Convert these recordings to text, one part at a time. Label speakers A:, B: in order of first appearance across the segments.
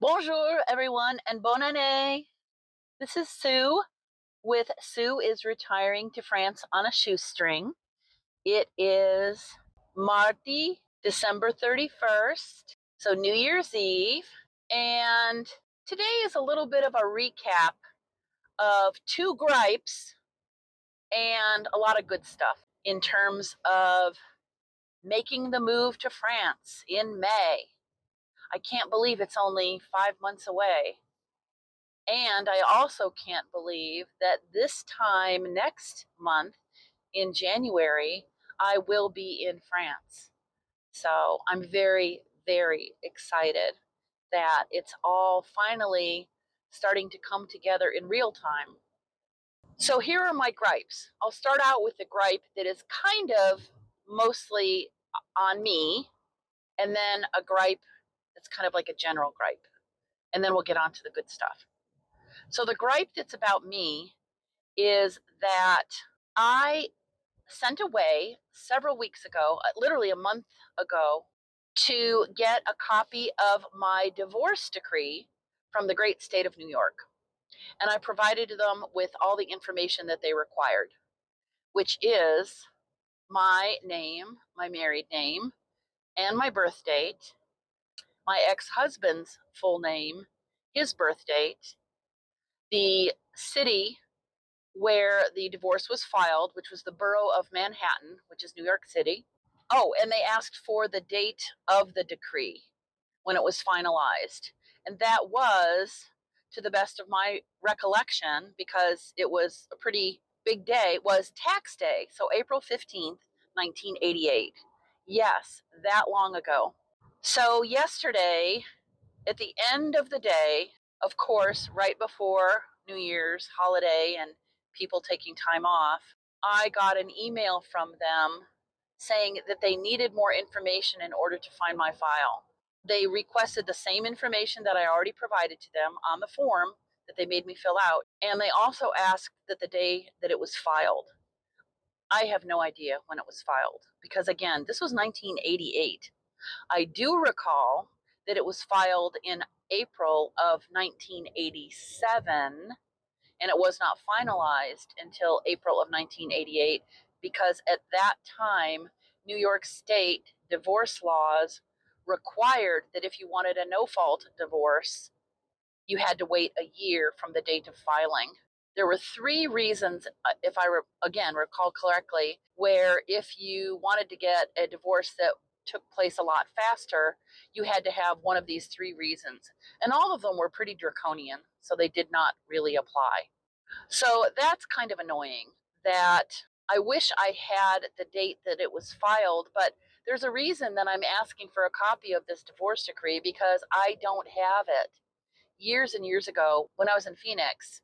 A: Bonjour, everyone, and bonne année. This is Sue with Sue is Retiring to France on a Shoestring. It is Mardi, December 31st, so New Year's Eve. And today is a little bit of a recap of two gripes and a lot of good stuff in terms of making the move to France in May. I can't believe it's only 5 months away. And I also can't believe that this time next month in January, I will be in France. So I'm very, very excited that it's all finally starting to come together in real time. So here are my gripes. I'll start out with the gripe that is kind of mostly on me, and then a gripe that's kind of like a general gripe. And then we'll get on to the good stuff. So the gripe that's about me is that I sent away several weeks ago, literally a month ago, to get a copy of my divorce decree from the great state of New York. And I provided them with all the information that they required, which is my name, my married name, and my birth date, my ex-husband's full name, his birth date, the city where the divorce was filed, which was the borough of Manhattan, which is New York City. Oh, and they asked for the date of the decree when it was finalized. And that was, to the best of my recollection, because it was a pretty big day, was tax day. So April 15th, 1988. Yes, that long ago. So yesterday, at the end of the day, of course, right before New Year's holiday and people taking time off, I got an email from them saying that they needed more information in order to find my file. They requested the same information that I already provided to them on the form that they made me fill out, and they also asked that the day that it was filed. I have no idea when it was filed because, again, this was 1988. I do recall that it was filed in April of 1987, and it was not finalized until April of 1988 because at that time, New York State divorce laws required that if you wanted a no-fault divorce, you had to wait a year from the date of filing. There were three reasons, if I again recall correctly, where if you wanted to get a divorce that took place a lot faster, you had to have one of these three reasons. And all of them were pretty draconian, so they did not really apply. So that's kind of annoying that I wish I had the date that it was filed, but there's a reason that I'm asking for a copy of this divorce decree because I don't have it. Years and years ago, when I was in Phoenix,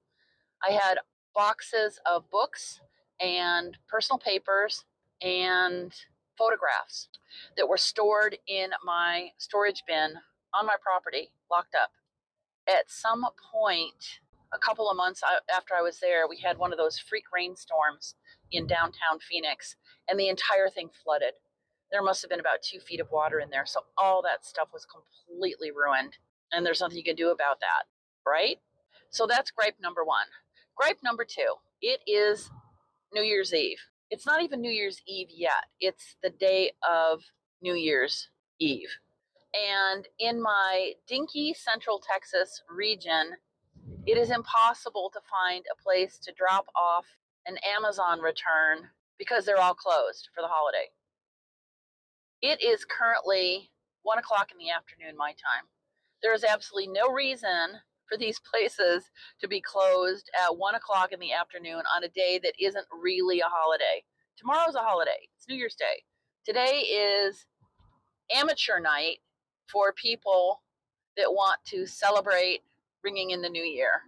A: I had boxes of books and personal papers and photographs that were stored in my storage bin on my property, locked up. At some point, a couple of months after I was there, we had one of those freak rainstorms in downtown Phoenix, and the entire thing flooded. There must have been about 2 feet of water in there, so all that stuff was completely ruined, and there's nothing you can do about that, right? So that's gripe number one. Gripe number two, it is New Year's Eve. It's not even New Year's Eve yet. It's the day of New Year's Eve. And in my dinky Central Texas region, it is impossible to find a place to drop off an Amazon return because they're all closed for the holiday. It is currently 1 o'clock in the afternoon, my time. There is absolutely no reason for these places to be closed at 1 o'clock in the afternoon on a day that isn't really a holiday. Tomorrow's a holiday. It's New Year's Day. Today is amateur night for people that want to celebrate bringing in the new year.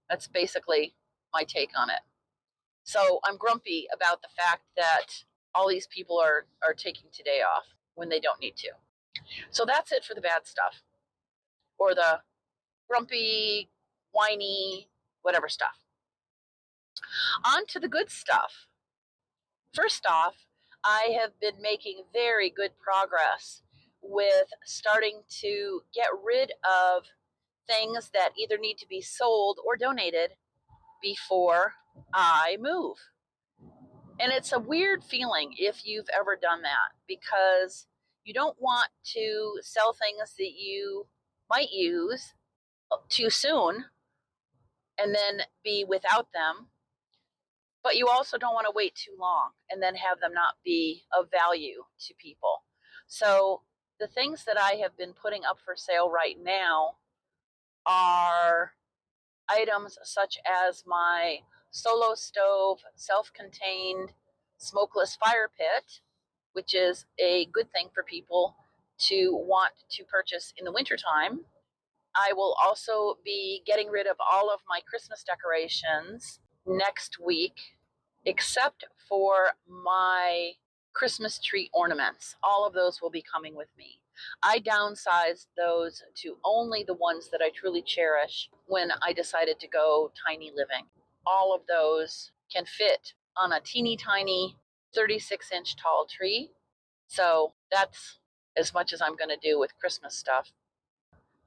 A: That's basically my take on it. So I'm grumpy about the fact that all these people are taking today off when they don't need to. So that's it for the bad stuff, or the grumpy, whiny, whatever stuff. On to the good stuff. First off, I have been making very good progress with starting to get rid of things that either need to be sold or donated before I move. And it's a weird feeling if you've ever done that, because you don't want to sell things that you might use too soon and then be without them. But you also don't want to wait too long and then have them not be of value to people. So the things that I have been putting up for sale right now are items such as my solo stove, self-contained smokeless fire pit, which is a good thing for people to want to purchase in the wintertime. I will also be getting rid of all of my Christmas decorations next week, except for my Christmas tree ornaments. All of those will be coming with me. I downsized those to only the ones that I truly cherish when I decided to go tiny living. All of those can fit on a teeny tiny 36-inch tall tree. So that's as much as I'm going to do with Christmas stuff.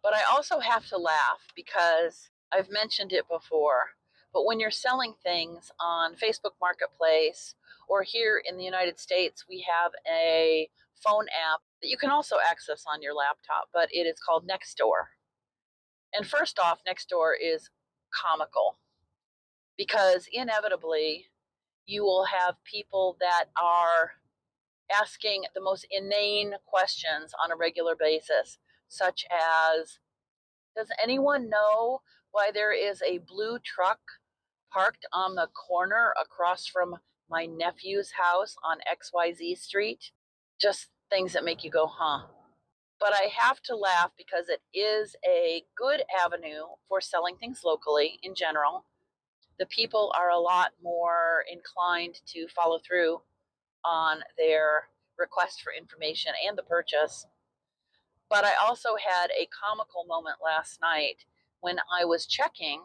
A: But I also have to laugh because I've mentioned it before. But when you're selling things on Facebook Marketplace, or here in the United States, we have a phone app that you can also access on your laptop, but it is called Nextdoor. And first off, Nextdoor is comical because inevitably you will have people that are asking the most inane questions on a regular basis, such as, does anyone know why there is a blue truck parked on the corner across from my nephew's house on XYZ Street? Just things that make you go, huh? But I have to laugh because it is a good avenue for selling things locally in general. The people are a lot more inclined to follow through on their request for information and the purchase. But I also had a comical moment last night when I was checking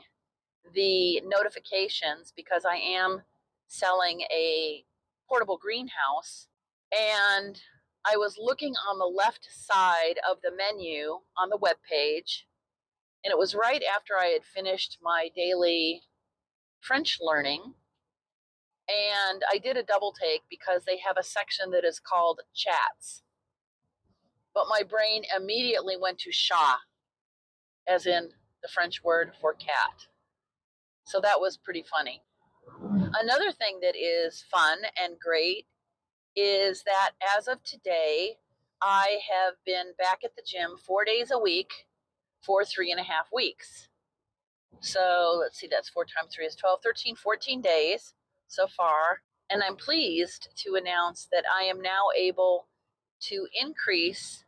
A: the notifications because I am selling a portable greenhouse, and I was looking on the left side of the menu on the web page, and it was right after I had finished my daily French learning. And I did a double take because they have a section that is called chats. But my brain immediately went to chat, as in the French word for cat. So that was pretty funny. Another thing that is fun and great is that as of today, I have been back at the gym 4 days a week for 3.5 weeks. So let's see, that's 4 times 3 is 12, 13, 14 days so far. And I'm pleased to announce that I am now able to increase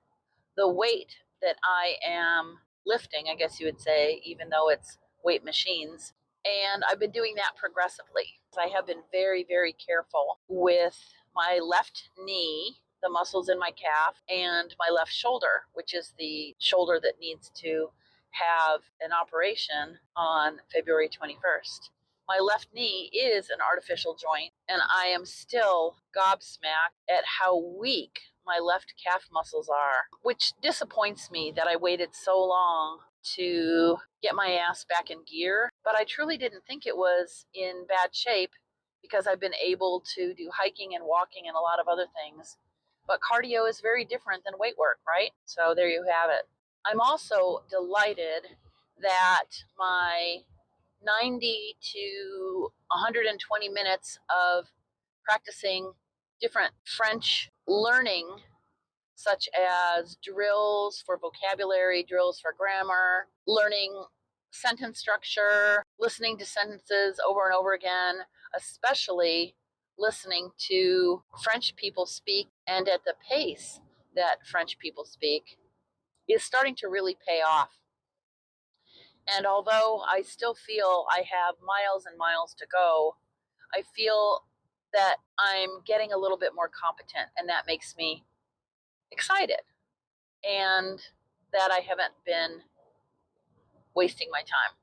A: the weight that I am lifting, I guess you would say, even though it's weight machines. And I've been doing that progressively. I have been very, very careful with my left knee, the muscles in my calf, and my left shoulder, which is the shoulder that needs to have an operation on February 21st. My left knee is an artificial joint, and I am still gobsmacked at how weak my left calf muscles are, which disappoints me that I waited so long to get my ass back in gear. But I truly didn't think it was in bad shape because I've been able to do hiking and walking and a lot of other things. But cardio is very different than weight work, right? So there you have it. I'm also delighted that my 90 to 120 minutes of practicing different French learning, such as drills for vocabulary, drills for grammar, learning sentence structure, listening to sentences over and over again, especially listening to French people speak and at the pace that French people speak, is starting to really pay off. And although I still feel I have miles and miles to go, I feel that I'm getting a little bit more competent, and that makes me excited, and that I haven't been wasting my time.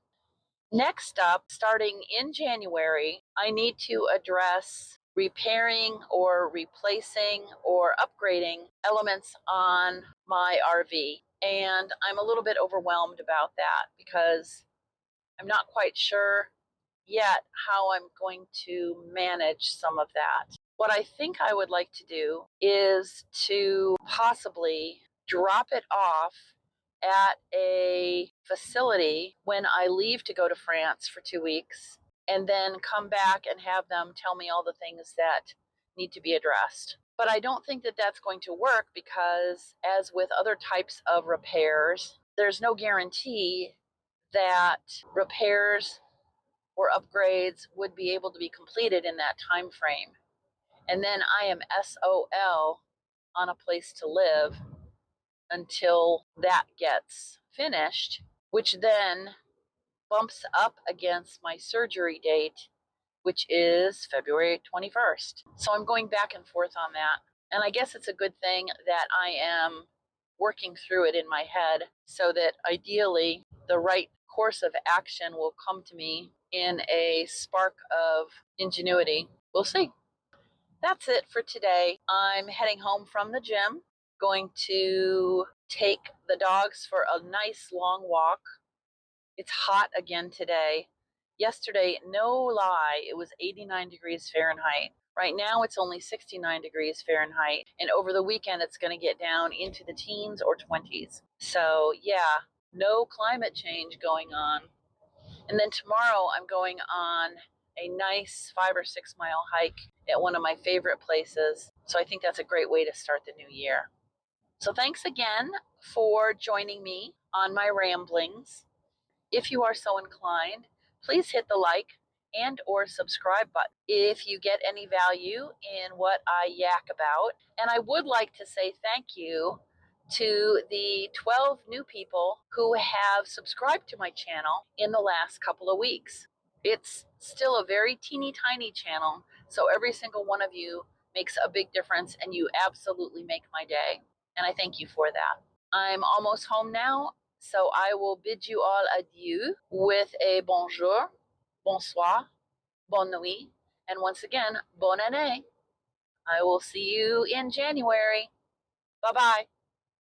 A: Next up, starting in January, I need to address repairing or replacing or upgrading elements on my RV. And I'm a little bit overwhelmed about that because I'm not quite sure yet how I'm going to manage some of that. What I think I would like to do is to possibly drop it off at a facility when I leave to go to France for 2 weeks, and then come back and have them tell me all the things that need to be addressed. But I don't think that that's going to work because, as with other types of repairs, there's no guarantee that repairs or upgrades would be able to be completed in that time frame. And then I am SOL on a place to live until that gets finished, which then bumps up against my surgery date, which is February 21st. So I'm going back and forth on that. And I guess it's a good thing that I am working through it in my head so that ideally the right course of action will come to me in a spark of ingenuity. We'll see. That's it for today. I'm heading home from the gym, going to take the dogs for a nice long walk. It's hot again today. Yesterday, no lie, it was 89 degrees Fahrenheit. Right now, it's only 69 degrees Fahrenheit. And over the weekend, it's going to get down into the teens or 20s. So, yeah, no climate change going on. And then tomorrow, I'm going on a nice 5 or 6 mile hike at one of my favorite places. So, I think that's a great way to start the new year. So, thanks again for joining me on my ramblings. If you are so inclined, please hit the like and or subscribe button if you get any value in what I yak about. And I would like to say thank you to the 12 new people who have subscribed to my channel in the last couple of weeks. It's still a very teeny tiny channel, so every single one of you makes a big difference and you absolutely make my day. And I thank you for that. I'm almost home now, so I will bid you all adieu with a bonjour, bonsoir, bonne nuit, and once again, bonne année. I will see you in January. Bye bye.